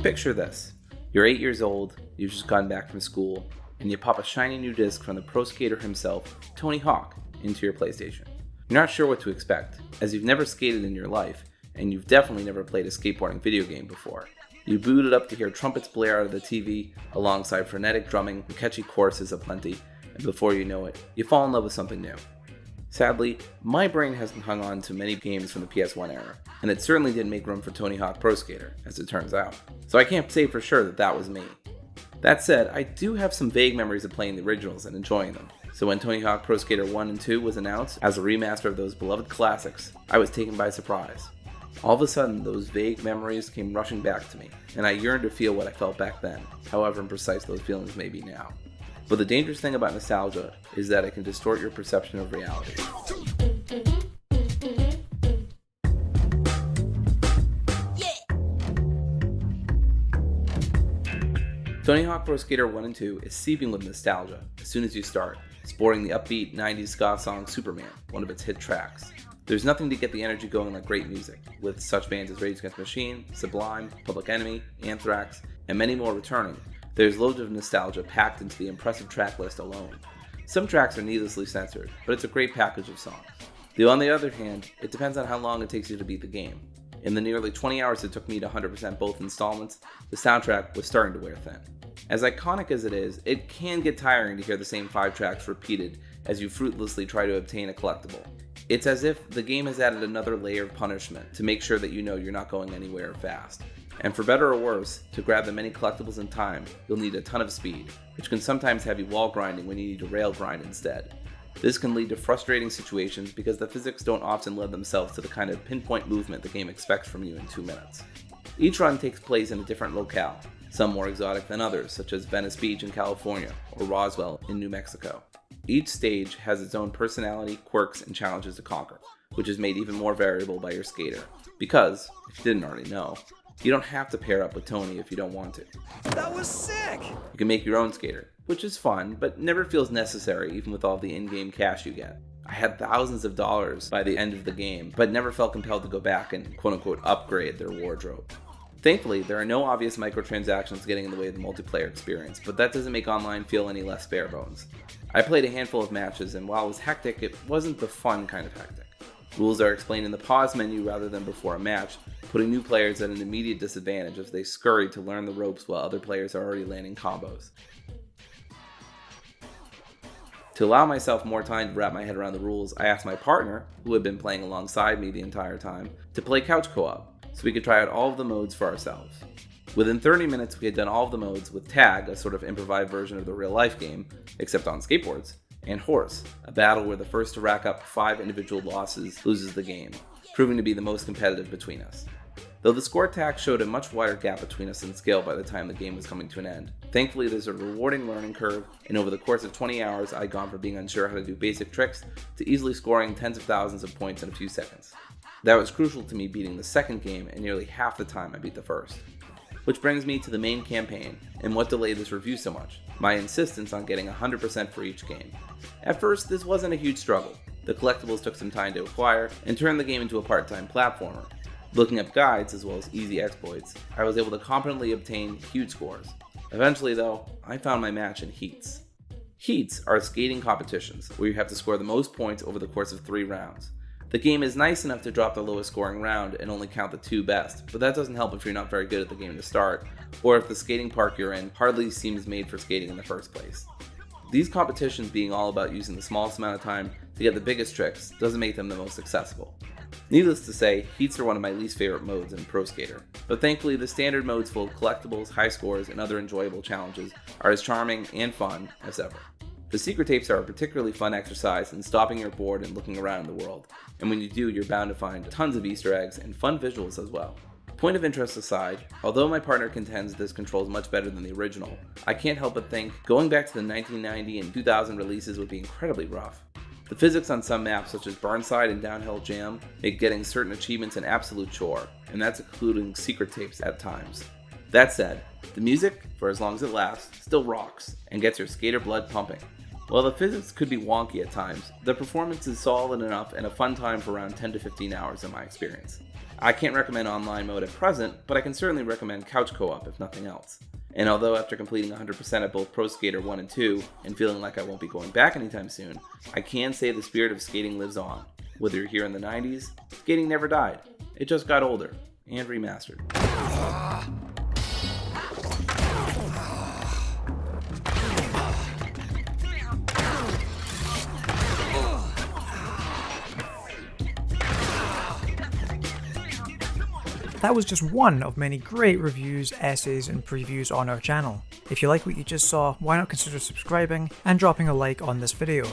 Picture this. You're 8 years old, you've just gotten back from school, and you pop a shiny new disc from the pro skater himself, Tony Hawk, into your PlayStation. You're not sure what to expect, as you've never skated in your life, and you've definitely never played a skateboarding video game before. You boot it up to hear trumpets blare out of the TV, alongside frenetic drumming and catchy choruses aplenty, and before you know it, you fall in love with something new. Sadly, my brain hasn't hung on to many games from the PS1 era, and it certainly didn't make room for Tony Hawk Pro Skater, as it turns out. So I can't say for sure that was me. That said, I do have some vague memories of playing the originals and enjoying them. So when Tony Hawk Pro Skater 1 and 2 was announced as a remaster of those beloved classics, I was taken by surprise. All of a sudden, those vague memories came rushing back to me, and I yearned to feel what I felt back then, however imprecise those feelings may be now. But the dangerous thing about nostalgia is that it can distort your perception of reality. Tony Hawk Pro Skater 1 and 2 is seeping with nostalgia as soon as you start, sporting the upbeat 90s ska song Superman, one of its hit tracks. There's nothing to get the energy going like great music, with such bands as Rage Against the Machine, Sublime, Public Enemy, Anthrax, and many more returning. There's loads of nostalgia packed into the impressive track list alone. Some tracks are needlessly censored, but it's a great package of songs. Though on the other hand, it depends on how long it takes you to beat the game. In the nearly 20 hours it took me to 100% both installments, the soundtrack was starting to wear thin. As iconic as it is, it can get tiring to hear the same 5 tracks repeated as you fruitlessly try to obtain a collectible. It's as if the game has added another layer of punishment to make sure that you know you're not going anywhere fast. And for better or worse, to grab the many collectibles in time, you'll need a ton of speed, which can sometimes have you wall grinding when you need to rail grind instead. This can lead to frustrating situations because the physics don't often lend themselves to the kind of pinpoint movement the game expects from you in 2 minutes. Each run takes place in a different locale, some more exotic than others, such as Venice Beach in California or Roswell in New Mexico. Each stage has its own personality, quirks, and challenges to conquer, which is made even more variable by your skater. Because, if you didn't already know, you don't have to pair up with Tony if you don't want to. That was sick! You can make your own skater, which is fun, but never feels necessary even with all the in-game cash you get. I had thousands of dollars by the end of the game, but never felt compelled to go back and quote-unquote upgrade their wardrobe. Thankfully, there are no obvious microtransactions getting in the way of the multiplayer experience, but that doesn't make online feel any less bare bones. I played a handful of matches, and while it was hectic, it wasn't the fun kind of hectic. Rules are explained in the pause menu rather than before a match, putting new players at an immediate disadvantage as they scurry to learn the ropes while other players are already landing combos. To allow myself more time to wrap my head around the rules, I asked my partner, who had been playing alongside me the entire time, to play couch co-op, so we could try out all of the modes for ourselves. Within 30 minutes we had done all of the modes with Tag, a sort of improvised version of the real-life game, except on skateboards, and Horse, a battle where the first to rack up 5 individual losses loses the game, proving to be the most competitive between us. Though the score tag showed a much wider gap between us in skill by the time the game was coming to an end, thankfully there's a rewarding learning curve, and over the course of 20 hours I'd gone from being unsure how to do basic tricks to easily scoring tens of thousands of points in a few seconds. That was crucial to me beating the second game in nearly half the time I beat the first. Which brings me to the main campaign, and what delayed this review so much, my insistence on getting 100% for each game. At first, this wasn't a huge struggle. The collectibles took some time to acquire, and turned the game into a part-time platformer. Looking up guides, as well as easy exploits, I was able to competently obtain huge scores. Eventually though, I found my match in heats. Heats are skating competitions, where you have to score the most points over the course of 3 rounds. The game is nice enough to drop the lowest scoring round and only count the 2 best, but that doesn't help if you're not very good at the game to start, or if the skating park you're in hardly seems made for skating in the first place. These competitions being all about using the smallest amount of time to get the biggest tricks doesn't make them the most accessible. Needless to say, heats are one of my least favorite modes in Pro Skater, but thankfully the standard modes full of collectibles, high scores, and other enjoyable challenges are as charming and fun as ever. The secret tapes are a particularly fun exercise in stopping your board and looking around the world, and when you do, you're bound to find tons of Easter eggs and fun visuals as well. Point of interest aside, although my partner contends this controls much better than the original, I can't help but think going back to the 1990 and 2000 releases would be incredibly rough. The physics on some maps such as Burnside and Downhill Jam make getting certain achievements an absolute chore, and that's including secret tapes at times. That said, the music, for as long as it lasts, still rocks and gets your skater blood pumping. While the physics could be wonky at times, the performance is solid enough and a fun time for around 10 to 15 hours in my experience. I can't recommend online mode at present, but I can certainly recommend couch co-op if nothing else. And although after completing 100% at both Pro Skater 1 and 2, and feeling like I won't be going back anytime soon, I can say the spirit of skating lives on. Whether you're here in the 90s, skating never died. It just got older, and remastered. That was just one of many great reviews, essays, and previews on our channel. If you like what you just saw, why not consider subscribing and dropping a like on this video.